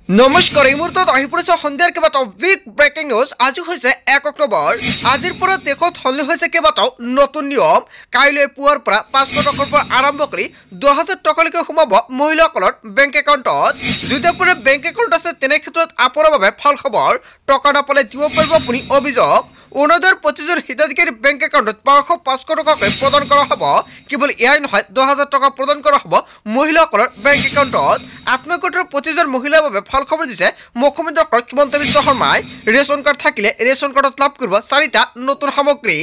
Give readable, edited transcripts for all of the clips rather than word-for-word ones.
নমস্কাৰ এই মুহূৰ্তত আহি পৰিছে সন্ধিয়াৰ কেইবাটাও বিগ ব্ৰেকিং নিউজ। আজি হৈছে 1 অক্টোবৰ। আজিৰ পৰা দেশত সলনি হৈছে কেইবাটাও নতুন নিয়ম। কাইলৈ পুৱাৰ পৰা 500 টকাৰ পৰা আৰম্ভ কৰি 10,000 টকালৈকে সোমাব মহিলাসকলৰ বেংক একাউণ্টত। যদি আপোনাৰ বেংক একাউণ্ট আছে তেনে ক্ষেত্ৰত আপোনাৰ বাবে ভাল খবৰ। টকা নাপালে দিব পাৰিব আপুনি অভিযোগ। অৰুণোদয়ৰ প্ৰতিজন হিতাধিকাৰী বেংক একাউণ্টত 500 টকাকৈ প্ৰদান কৰা হ'ব। কেৱল এয়াই নহয়, 10,000 টকা প্ৰদান কৰা হ'ব মহিলাসকলৰ বেংক একাউণ্টত। আত্মীয়তাৰ প্ৰতিজন মহিলাৰ বাবে ভাল খবৰ দিছে মুখ্যমন্ত্ৰী ডক্টৰ হিমন্ত বিশ্ব শৰ্মাই। ৰেচন কাৰ্ড থাকিলে ৰেচন কাৰ্ডত লাভ কৰিব 4টা নতুন সামগ্ৰী।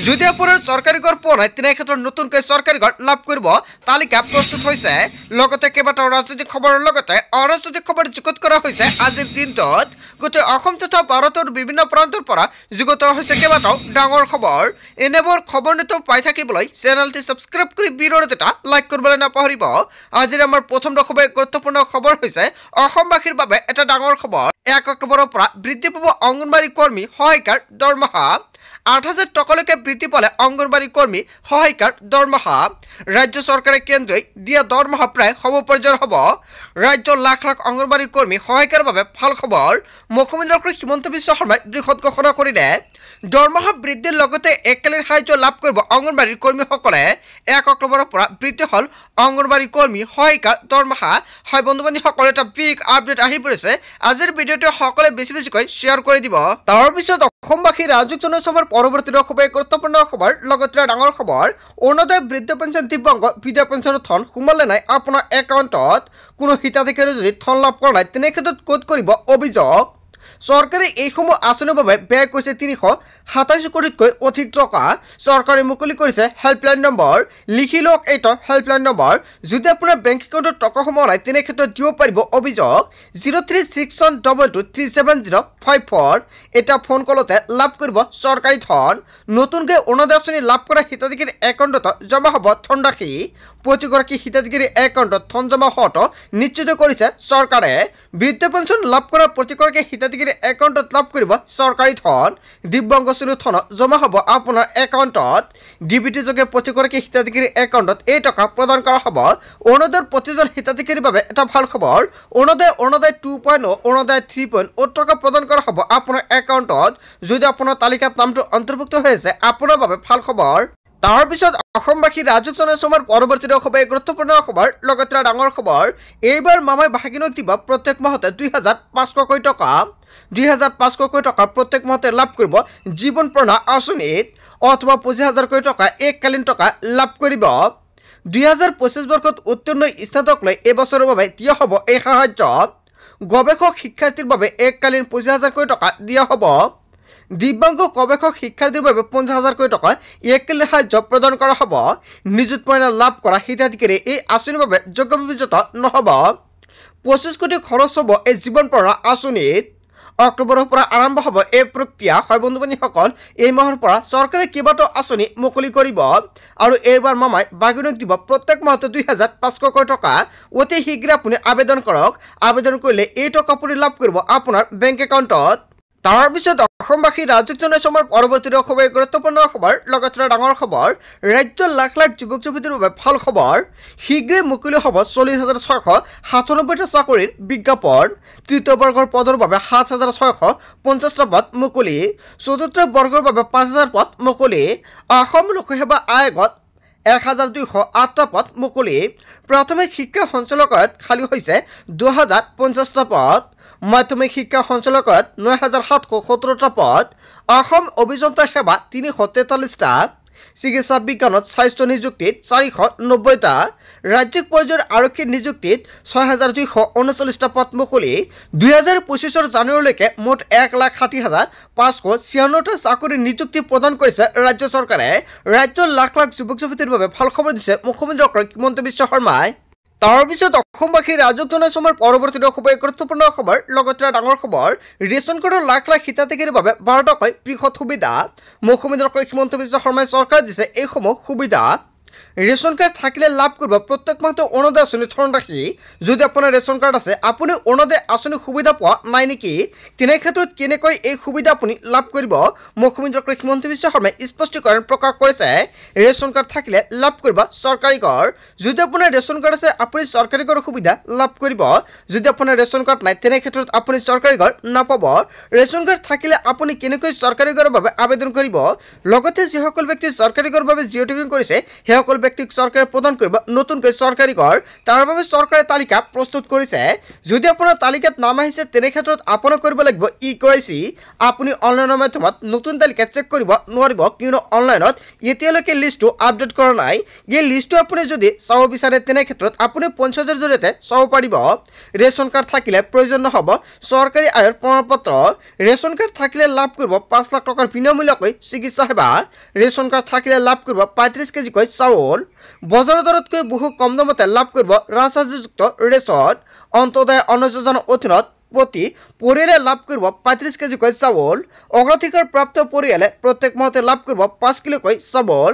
যদি আপোনাৰ চৰকাৰী ঘৰ পোৱা নাই তেনে ক্ষেত্ৰত নতুনকৈ চৰকাৰী ঘৰ লাভ কৰিব তালিকা প্ৰস্তুত হৈছে। লগতে কেইবাটাও ৰাজনৈতিক খবৰৰ লগতে অৰাজনৈতিক খবৰ যুগুত কৰা হৈছে আজিৰ দিনটোত। গোটেই অসম তথা ভাৰতৰ বিভিন্ন প্ৰান্তৰ পৰা যুগুত হৈছে কেইবাটাও ডাঙৰ খবৰ। এনেবোৰ খবৰ নিতৌ পাই থাকিবলৈ চেনেলটি ছাবস্ক্ৰাইব কৰি ভিডিঅ'টো এটা লাইক কৰিবলৈ নাপাহৰিব। আজিৰ আমাৰ প্ৰথম খুবেই গুৰুত্বপূৰ্ণ খবৰ হৈছে অসমবাসীৰ বাবে এটা ডাঙৰ খবৰ। 1 অক্টোবৰৰ পৰা বৃদ্ধি পাব অংগনবাড়ী কৰ্মী সহায়িকাৰ দৰমহা। 8,000 টকালৈকে বৃদ্ধি পালে অংগনবাড়ী কৰ্মী সহায়িকাৰ দৰমহা। ৰাজ্য চৰকাৰে কেন্দ্ৰই দিয়া দৰমহা প্ৰায় সমপৰ্যায়ৰ হ'ব। ৰাজ্যৰ লাখ লাখ অংগনবাড়ী কৰ্মী সহায়িকাৰ বাবে ভাল খবৰ। মুখ্যমন্ত্ৰী ডক্টৰ হিমন্ত বিশ্ব শৰ্মাই বৃহৎ ঘোষণা কৰিলে। দৰমহা বৃদ্ধিৰ লগতে একেলগে সাহায্য লাভ কৰিব অংগনবাড়ীৰ কৰ্মীসকলে। 1 অক্টোবৰৰ পৰা বৃদ্ধি হ'ল অংগনবাড়ী কৰ্মী সহায়িকাৰ দৰমহা। হয় বন্ধু বান্ধৱীসকল, এটা বিগ আপডেট আহি পৰিছে। আজিৰ ভিডিঅ'টো সকলোৱে বেছিকৈ শ্বেয়াৰ কৰি দিব। তাৰপিছত অসমবাসী ৰাজুক জনসভাৰ পৰৱৰ্তী খুবেই গুৰুত্বপূৰ্ণ খবৰ। লগতে ডাঙৰ খবৰ, অৰুণোদয় বৃদ্ধ পেঞ্চন দিব্যাংগ বিধৱা পেঞ্চনৰ ধন সোমালে নাই আপোনাৰ একাউণ্টত। কোনো হিতাধিকাৰী যদি ধন লাভ কৰা নাই তেনে ক্ষেত্ৰত ক'ত কৰিব অভিযোগ। চৰকাৰে এইসমূহ আঁচনিৰ বাবে ব্যয় কৰিছে 327 কোটিতকৈ অধিক টকা। চৰকাৰে মুকলি কৰিছে হেল্পলাইন নম্বৰ। লিখি লওক এইটো হেল্পলাইন নম্বৰ। যদি আপোনাৰ বেংক একাউণ্টত টকা সোমোৱা নাই তেনে ক্ষেত্ৰত দিব পাৰিব অভিযোগ। 036122370054 এটা ফোন কলতে লাভ কৰিব চৰকাৰী ধন। নতুনকৈ অৰুণোদয় আঁচনি লাভ কৰা হিতাধিকাৰীৰ একাউণ্টত জমা হ'ব ধনৰাশি। প্ৰতিগৰাকী হিতাধিকাৰীৰ একাউণ্টত ধন জমা হোৱাটো নিশ্চিত কৰিছে চৰকাৰে। বৃদ্ধ পেঞ্চন লাভ কৰা প্ৰতিগৰাকী হিতাধিকাৰী একাউণ্টত লাভ কৰিব চৰকাৰী ধন। দিব্যাংগ শ্ৰেণীৰ ধন জমা হ'ব আপোনাৰ একাউণ্টত। ডিবিটি যোগে প্ৰতিগৰাকী হিতাধিকাৰীৰ একাউণ্টত এই টকা প্ৰদান কৰা হ'ব। অৰুণোদয়ৰ প্ৰতিজন হিতাধিকাৰীৰ বাবে এটা ভাল খবৰ। অৰুণোদয় 2.0, অৰুণোদয় 3.0 টকা প্ৰদান কৰা হ'ব আপোনাৰ একাউণ্টত। যদি আপোনাৰ তালিকাত নামটো অন্তৰ্ভুক্ত হৈ আছে আপোনাৰ বাবে ভাল খবৰ। তাৰপিছত অসমবাসী ৰাজুক জনসভাৰ পৰৱৰ্তী খুবেই গুৰুত্বপূৰ্ণ খবৰ। লগতে ডাঙৰ খবৰ, এইবাৰ মামাই ভাগিনক দিব প্ৰত্যেক মাহতে 2,500কৈ টকা। 2,500কৈ টকা প্ৰত্যেক মাহতে লাভ কৰিব জীৱন প্ৰেৰণা আঁচনিত, অথবা 25,000কৈ টকা এককালীন টকা লাভ কৰিব। 2025 বৰ্ষত উত্তীৰ্ণ স্নাতক লৈ এবছৰৰ বাবে দিয়া হ'ব এই সাহায্য। গৱেষক শিক্ষাৰ্থীৰ বাবে এককালীন 25,000কৈ টকা দিয়া হ'ব। দিব্যাংগ গৱেষক শিক্ষাৰ্থীৰ বাবে 50,000কৈ টকা এককালীন সাহায্য প্ৰদান কৰা হ'ব। নিযুত মইনা লাভ কৰা হিতাধিকাৰী এই আঁচনিৰ বাবে যোগ্য বিবেচিত নহ'ব। 25 কোটি খৰচ হ'ব এই জীৱন প্ৰেৰণা আঁচনিত। অক্টোবৰৰ পৰা আৰম্ভ হ'ব এই প্ৰক্ৰিয়া। হয় বন্ধু বান্ধৱীসকল, এই মাহৰ পৰা চৰকাৰে কেইবাটাও আঁচনি মুকলি কৰিব আৰু এইবাৰ মামাই ভাগিনক দিব প্ৰত্যেক মাহতে 2,500কৈ টকা। অতি শীঘ্ৰে আপুনি আবেদন কৰক। আবেদন কৰিলে এই টকা আপুনি লাভ কৰিব আপোনাৰ বেংক একাউণ্টত। তাৰপিছত অসমবাসী ৰাজুক জনসভাৰ পৰৱৰ্তী খুবেই গুৰুত্বপূৰ্ণ খবৰ। লগতে ডাঙৰ খবৰ, ৰাজ্যৰ লাখ লাখ যুৱক যুৱতীৰ বাবে ভাল খবৰ। শীঘ্ৰে মুকলি হ'ব 40,697টা চাকৰিৰ বিজ্ঞাপন। তৃতীয় বৰ্গৰ পদৰ বাবে 7,650টা পদ মুকলি। চতুৰ্থ বৰ্গৰ বাবে 5,000 পদ মুকলি। অসম লোকসেৱা আয়োগত 1,208টা পদ মুকলি। প্ৰাথমিক শিক্ষা সঞ্চালকালয়ত খালী হৈছে 2,050টা পদ। মাধ্যমিক শিক্ষা সঞ্চালকালয়ত 9,717টা পদ। অসম অভিযন্তা সেৱা 343টা। চিকিৎসা বিজ্ঞানত স্বাস্থ্য নিযুক্তিত 490টা। ৰাজ্যিক পৰ্যায়ৰ আৰক্ষীৰ নিযুক্তিত 6,239টা পদ মুকলি। 2025 জানুৱাৰীলৈকে মুঠ 1,60,596টা চাকৰিৰ নিযুক্তি প্ৰদান কৰিছে ৰাজ্য চৰকাৰে। ৰাজ্যৰ লাখ লাখ যুৱক যুৱতীৰ বাবে ভাল খবৰ দিছে মুখ্যমন্ত্ৰী ডক্টৰ হিমন্ত বিশ্ব শৰ্মাই। তাৰপিছত অসমবাসী ৰাজুক জনসভাৰ পৰৱৰ্তী খুবেই গুৰুত্বপূৰ্ণ খবৰ। লগতে ডাঙৰ খবৰ, ৰেচন কাৰ্ডৰ লাখ লাখ হিতাধিকাৰীৰ বাবে 12 টকাকৈ বৃহৎ সুবিধা। মুখ্যমন্ত্ৰী ডক্টৰ হিমন্ত বিশ্ব শৰ্মাই চৰকাৰে দিছে এইসমূহ সুবিধা। ৰেচন কাৰ্ড থাকিলে লাভ কৰিব প্ৰত্যেক মাহতে অৰুণোদয় আঁচনি ধনৰাশি। যদি আপোনাৰ ৰেচন কাৰ্ড আছে আপুনি অৰুণোদয় আঁচনিৰ সুবিধা পোৱা নাই নেকি? তেনে ক্ষেত্ৰত কেনেকৈ এই সুবিধা আপুনি লাভ কৰিব? মুখ্যমন্ত্ৰী ডক্টৰ হিমন্ত বিশ্ব শৰ্মাই স্পষ্টীকৰণ প্ৰকাশ কৰিছে। ৰেচন কাৰ্ড থাকিলে লাভ কৰিব চৰকাৰী ঘৰ। যদি আপোনাৰ ৰেচন কাৰ্ড আছে আপুনি চৰকাৰী ঘৰৰ সুবিধা লাভ কৰিব। যদি আপোনাৰ ৰেচন কাৰ্ড নাই তেনে ক্ষেত্ৰত আপুনি চৰকাৰী ঘৰ নাপাব। ৰেচন কাৰ্ড থাকিলে আপুনি কেনেকৈ চৰকাৰী ঘৰৰ বাবে আবেদন কৰিব? লগতে যিসকল ব্যক্তি চৰকাৰী ঘৰৰ বাবে জিঅ' টেগিং কৰিছে সেইসকল ব্যক্তিক চৰকাৰে প্ৰদান কৰিব নতুনকৈ চৰকাৰী ঘৰ। তাৰ বাবে চৰকাৰে তালিকা প্ৰস্তুত কৰিছে। যদি আপোনাৰ তালিকাত নাম আহিছে তেনে ক্ষেত্ৰত আপোনাক কৰিব লাগিব eKYC। আপুনি অনলাইনৰ মাধ্যমত নতুন তালিকা চেক কৰিব নোৱাৰিব, কিয়নো অনলাইনত এতিয়ালৈকে লিষ্টটো আপডেট কৰা নাই। এই লিষ্টটো আপুনি যদি চাব বিচাৰে তেনে ক্ষেত্ৰত আপুনি পঞ্চায়তৰ জৰিয়তে চাব পাৰিব। ৰেচন কাৰ্ড থাকিলে প্ৰয়োজন নহ'ব চৰকাৰী আয়ৰ প্ৰমাণপত্ৰ। ৰেচন কাৰ্ড থাকিলে লাভ কৰিব 5 লাখ টকাৰ বিনামূলীয়াকৈ চিকিৎসা সেৱা। ৰেচন কাৰ্ড থাকিলে লাভ কৰিব 35 কেজিকৈ চাউল। বজাৰৰ দৰতকৈ বহু কম দামতে লাভ কৰিব ৰাজসাহায্যযুক্ত ৰেচন। অন্তোদয় অন্ন যোজনাৰ অধীনত প্ৰতি পৰিয়ালে লাভ কৰিব 35 কেজিকৈ চাউল। অগ্ৰাধিকাৰ প্ৰাপ্ত পৰিয়ালে প্ৰত্যেক মাহতে লাভ কৰিব 5 কিলোকৈ চাউল।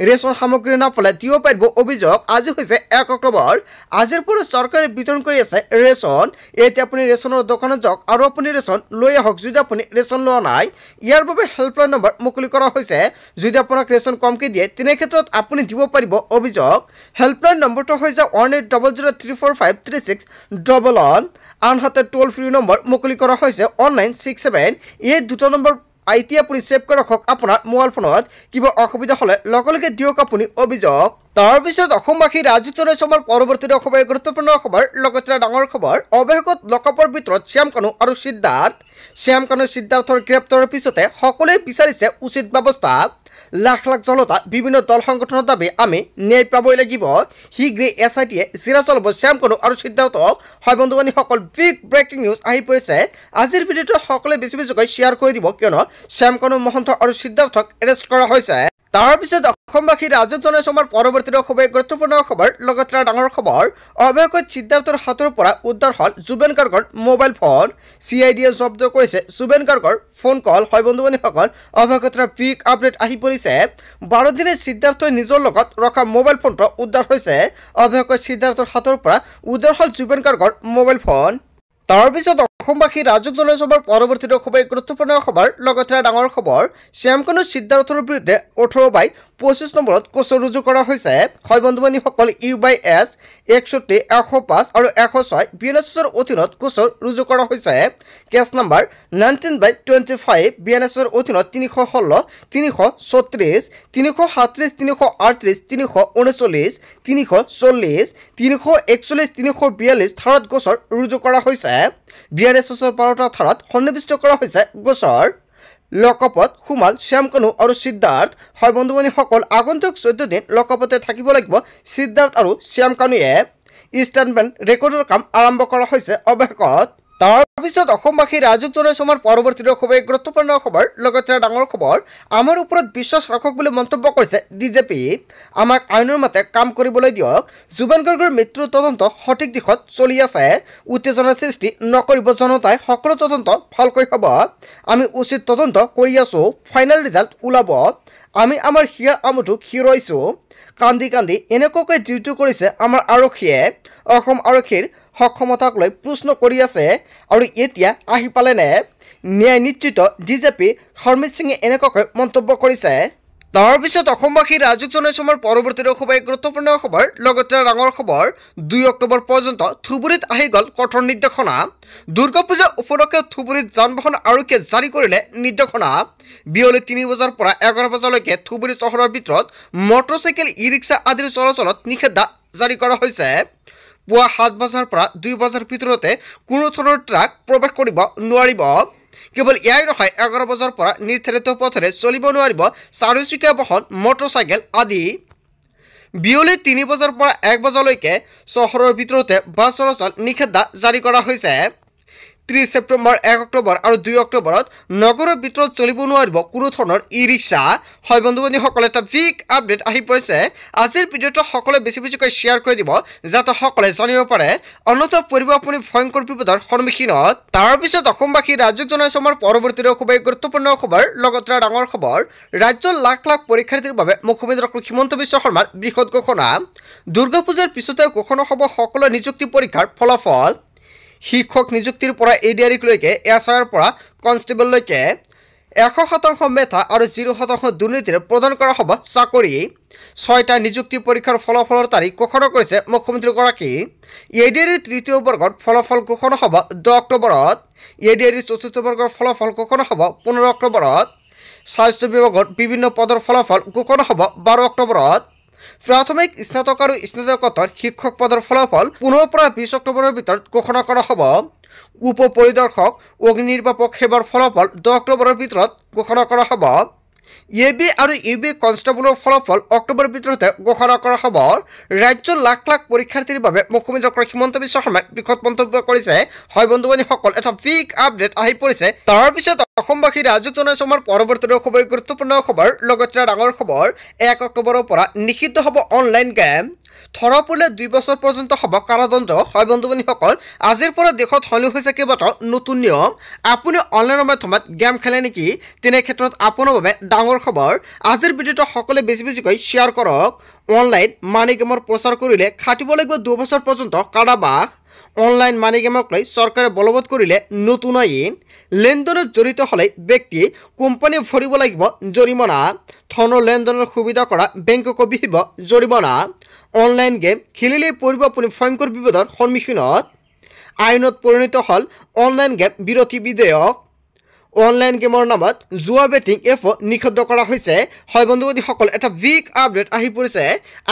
ৰেচন সামগ্ৰী নাপালে দিব পাৰিব অভিযোগ। আজি হৈছে 1 অক্টোবৰ। আজিৰ পৰা চৰকাৰে বিতৰণ কৰি আছে ৰেচন। এতিয়া আপুনি ৰেচনৰ দোকানত যাওক আৰু আপুনি ৰেচন লৈ আহক যদি আপুনি ৰেচন লোৱা নাই। ইয়াৰ বাবে হেল্পলাইন নম্বৰ মুকলি কৰা হৈছে। যদি আপোনাক ৰেচন কমকৈ দিয়ে তেনে ক্ষেত্ৰত আপুনি দিব পাৰিব অভিযোগ। হেল্পলাইন নম্বৰটো হৈছে 180034536111। আনহাতে টোল ফ্ৰী নম্বৰ মুকলি কৰা হৈছে 1967। এই দুটা নম্বৰ এতিয়া আপুনি সেভ কৰি ৰাখক আপোনাৰ মোবাইল ফোনত। কিবা অসুবিধা হ'লে লগে লগে দিয়ক আপুনি অভিযোগ। তাৰপিছত অসমবাসী ৰাজুক জনাইছে আমাৰ পৰৱৰ্তী খবৰ, গুৰুত্বপূৰ্ণ খবৰ, লগতে ডাঙৰ খবৰ। অৱশেষত লকআপৰ ভিতৰত শ্যাম কানু আৰু সিদ্ধাৰ্থ। শ্যাম কানু সিদ্ধাৰ্থৰ গ্ৰেপ্তাৰৰ পিছতে সকলোৱে বিচাৰিছে উচিত ব্যৱস্থা। লাখ লাখ জনতা বিভিন্ন দল সংগঠনৰ দাবী আমি ন্যায় পাবই লাগিব। শীঘ্ৰেই SITয়ে জেৰা চলাব শ্যাম কানু আৰু সিদ্ধাৰ্থক। হয় বন্ধু বান্ধৱীসকল, বিগ ব্ৰেকিং নিউজ আহি পৰিছে। আজিৰ ভিডিঅ'টো সকলোৱে বেছি বেছিকৈ শ্বেয়াৰ কৰি দিব, কিয়নো শ্যাম কানু মহন্ত আৰু সিদ্ধাৰ্থক এৰেষ্ট কৰা হৈছে। তাৰপিছত অসমবাসী ৰাজুক জনাইছে আমাৰ পৰৱৰ্তী খবৰ, গুৰুত্বপূৰ্ণ খবৰ, লগতে ডাঙৰ খবৰ। অৱশেষত সিদ্ধাৰ্থৰ হাতৰ পৰা উদ্ধাৰ হ'ল জুবেন গাৰ্গৰ মোবাইল ফোন। CIDয়ে জব্দ কৰিছে জুবেন গাৰ্গৰ ফোন কল। হয় বন্ধু বান্ধৱীসকল, অৱশেষত বিগ আপডেট আহি পৰিছে। 12 দিনে সিদ্ধাৰ্থই নিজৰ লগত ৰখা মোবাইল ফোনটো উদ্ধাৰ হৈছে। অৱশেষত সিদ্ধাৰ্থৰ হাতৰ পৰা উদ্ধাৰ হ'ল জুবেন গাৰ্গৰ মোবাইল ফোন। তাৰপিছত অসমবাসী ৰাজুক জনাইছে আমাৰ পৰৱৰ্তী খবৰ, গুৰুত্বপূৰ্ণ খবৰ, লগতে ডাঙৰ খবৰ। শ্যাম কানু সিদ্ধাৰ্থৰ বিৰুদ্ধে 18/25 নম্বৰত গোচৰ ৰুজু কৰা হৈছে। হয় বন্ধু বান্ধৱীসকল, U/S 61, 105 আৰু 106 BNSৰ অধীনত গোচৰ ৰুজু কৰা হৈছে। কেছ নম্বৰ 19/25 BNSৰ অধীনত 316, 334, 337, 338, 339, 340, 341, 342 ধাৰাত গোচৰ ৰুজু কৰা হৈছে। BNSৰ 12টা ধাৰাত সন্নিৱিষ্ট কৰা হৈছে গোচৰ। লকআপত সোমাল শ্যাম কানু আৰু সিদ্ধাৰ্থ। হয় বন্ধু বান্ধৱীসকল, আগন্তুক 14 দিন লকআপতে থাকিব লাগিব সিদ্ধাৰ্থ আৰু শ্যাম কানুৱে। ষ্টেটমেণ্ট ৰেকৰ্ডৰ কাম আৰম্ভ কৰা হৈছে অৱশেষত। তাৰপিছত অসমবাসী ৰাজুক জনাইছে আমাৰ পৰৱৰ্তী খবৰ, গুৰুত্বপূৰ্ণ খবৰ, লগতে ডাঙৰ খবৰ। আমাৰ ওপৰত বিশ্বাস ৰাখক বুলি মন্তব্য কৰিছে DJP। আমাক আইনৰ মতে কাম কৰিবলৈ দিয়ক। জুবেন গাৰ্গৰ মৃত্যুৰ তদন্ত সঠিক দিশত চলি আছে। উত্তেজনাৰ সৃষ্টি নকৰিব জনতাই, সকলো তদন্ত ভালকৈ হ'ব। আমি উচিত তদন্ত কৰি আছো, ফাইনেল ৰিজাল্ট ওলাব। আমি আমাৰ হিয়াৰ আমঠুক হেৰুৱাইছোঁ। কান্দি কান্দি এনেকুৱাকৈ ডিউটি কৰিছে আমাৰ আৰক্ষীয়ে। অসম আৰক্ষীৰ সক্ষমতাক লৈ প্ৰশ্ন কৰি আছে আৰু এতিয়া আহি পালেনে? ন্যায় নিশ্চিত DJP হৰমিত সিঙে এনেকুৱাকৈ মন্তব্য কৰিছে। তাৰপিছত অসমবাসী ৰাজুক জনাইছে আমাৰ পৰৱৰ্তী খবৰ, গুৰুত্বপূৰ্ণ খবৰ, লগতে ডাঙৰ খবৰ। 2 অক্টোবৰ পৰ্যন্ত ধুবুৰীত আহি গ'ল কঠোৰ নিৰ্দেশনা। দুৰ্গা পূজা উপলক্ষে ধুবুৰীত যান বাহন আৰক্ষীয়ে জাৰি কৰিলে নিৰ্দেশনা। বিয়লি 3 বজাৰ পৰা 11 বজালৈকে ধুবুৰী চহৰৰ ভিতৰত মটৰচাইকেল, ই-ৰিক্সা আদিৰ চলাচলত নিষেধাজ্ঞা জাৰি কৰা হৈছে। পুৱা 7 বজাৰ পৰা 2 বজাৰ ভিতৰতে কোনো ধৰণৰ ট্ৰাক প্ৰৱেশ কৰিব নোৱাৰিব। কেৱল ইয়াই নহয়, 11 বজাৰ পৰা নিৰ্ধাৰিত পথেৰে চলিব নোৱাৰিব চাৰিচকীয়া বাহন, মটৰচাইকেল আদি। বিয়লি 3 বজাৰ পৰা 1 বজালৈকে চহৰৰ ভিতৰতে বাছ চলাচল নিষেধাজ্ঞা জাৰি কৰা হৈছে। 30 ছেপ্টেম্বৰ 1 অক্টোবৰ আৰু 2 অক্টোবৰত নগৰৰ ভিতৰত চলিব নোৱাৰিব কোনো ধৰণৰ ই ৰিক্সা হয় বন্ধু বান্ধৱীসকল এটা বিগ আপডেট আহি পৰিছে আজিৰ ভিডিঅ'টো সকলোৱে বেছিকৈ শ্বেয়াৰ কৰি দিব যাতে সকলোৱে জানিব পাৰে অন্যথা পৰিব আপুনি ভয়ংকৰ বিপদৰ সন্মুখীনত তাৰপিছত অসমবাসী ৰাজ্যক জনাইছো আমাৰ পৰৱৰ্তী খুবেই গুৰুত্বপূৰ্ণ খবৰ লগতে ডাঙৰ খবৰ ৰাজ্যৰ লাখ লাখ পৰীক্ষাৰ্থীৰ বাবে মুখ্যমন্ত্ৰী ডক্টৰ হিমন্ত বিশ্ব শৰ্মাৰ বৃহৎ ঘোষণা দুৰ্গা পূজাৰ পিছতে ঘোষণা হ'ব সকলো নিযুক্তি পৰীক্ষাৰ ফলাফল শিক্ষক নিযুক্তিৰ পৰা এডিআৰইলৈকে এছআইৰ পৰা কনষ্টেবললৈকে 100% মেধা আৰু 0% দুৰ্নীতিৰে প্ৰদান কৰা হ'ব চাকৰি 6টা নিযুক্তি পৰীক্ষাৰ ফলাফলৰ তাৰিখ ঘোষণা কৰিছে মুখ্যমন্ত্ৰীগৰাকী এডিআৰইৰ তৃতীয় বৰ্গৰ ফলাফল ঘোষণা হ'ব 10 অক্টোবৰত এডিআৰইৰ চতুৰ্থ বৰ্গৰ ফলাফল ঘোষণা হ'ব 15 অক্টোবৰত স্বাস্থ্য বিভাগৰ বিভিন্ন পদৰ ফলাফল ঘোষণা হ'ব 12 অক্টোবৰত প্ৰাথমিক স্নাতক আৰু স্নাতকোত্তৰ শিক্ষক পদৰ ফলাফল 15 পৰা 20 অক্টোবৰৰ ভিতৰত ঘোষণা কৰা হ'ব উপ পৰিদৰ্শক অগ্নিনিৰ্বাপক সেৱাৰ ফলাফল 10 অক্টোবৰৰ ভিতৰত ঘোষণা কৰা হ'ব এবি আৰু ইউবি কনষ্টেবলৰ ফলাফল অক্টোবৰৰ ভিতৰতে ঘোষণা কৰা হ'ব ৰাজ্যৰ লাখ লাখ পৰীক্ষাৰ্থীৰ বাবে মুখ্যমন্ত্ৰী ডক্টৰ হিমন্ত বিশ্ব শৰ্মাই বৃহৎ মন্তব্য কৰিছে হয় বন্ধু বান্ধৱীসকল এটা বিগ আপডেট আহি পৰিছে তাৰপিছত অসমবাসী ৰাজ্যক জনাইছো আমাৰ পৰৱৰ্তী খুবেই গুৰুত্বপূৰ্ণ খবৰ লগতে ডাঙৰ খবৰ 1 অক্টোবৰৰ পৰা নিষিদ্ধ হ'ব অনলাইন গেম ধৰা পৰিলে 2 বছৰ পৰ্যন্ত হ'ব কাৰাদণ্ড হয় বন্ধু বান্ধৱীসকল আজিৰ পৰা দেশত সলনি হৈছে কেইবাটাও নতুন নিয়ম আপুনি অনলাইনৰ মাধ্যমত গেম খেলে নেকি তেনে ক্ষেত্ৰত আপোনাৰ বাবে ডাঙৰ খবৰ আজিৰ ভিডিঅ'টো সকলোৱে বেছিকৈ শ্বেয়াৰ কৰক অনলাইন মানি গেমৰ প্ৰচাৰ কৰিলে খাটিব লাগিব 2 বছৰ পৰ্যন্ত কাৰাবাস অনলাইন মানি গেমক লৈ চৰকাৰে বলবৎ কৰিলে নতুন আইন লেনদেনত জড়িত হ'লে ব্যক্তি কোম্পানী ভৰিব লাগিব জৰিমনা ধনৰ লেনদেনৰ সুবিধা কৰা বেংককো বিহিব জৰিমনা অনলাইন গেম খেলিলে পৰিব আপুনি ভয়ংকৰ বিপদৰ সন্মুখীনত আইনত পৰিণত হ'ল অনলাইন গেম বিৰোধী বিধেয়ক অনলাইন গেমৰ নামত জুৱা বেটিং এপো নিষিদ্ধ কৰা হৈছে হয় বন্ধুসকল এটা বিগ আপডেট আহি পৰিছে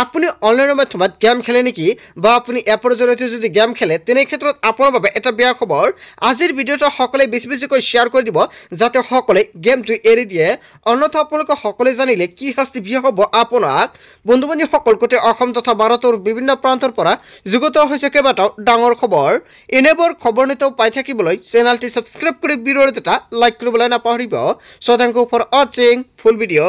আপুনি অনলাইনৰ মাধ্যমত গেম খেলে নেকি বা আপুনি এপৰ জৰিয়তে যদি গেম খেলে তেনে ক্ষেত্ৰত আপোনাৰ বাবে এটা বেয়া খবৰ আজিৰ ভিডিঅ'টো সকলোৱে বেছিকৈ শ্বেয়াৰ কৰি দিব যাতে সকলোৱে গেমটো এৰি দিয়ে অন্যথা আপোনালোকে সকলোৱে জানিলে কি শাস্তি বিহা হ'ব আপোনাক বন্ধুসকল গোটেই অসম তথা ভাৰতৰ বিভিন্ন প্ৰান্তৰ পৰা যুগত হৈছে কেইবাটাও ডাঙৰ খবৰ এনেবোৰ খবৰ নিতৌ পাই থাকিবলৈ চেনেলটি ছাবস্ক্ৰাইব কৰি ভিডিঅ'টো এটা লাইক কৰিবলৈ নাপাহৰিব so thank you for watching full video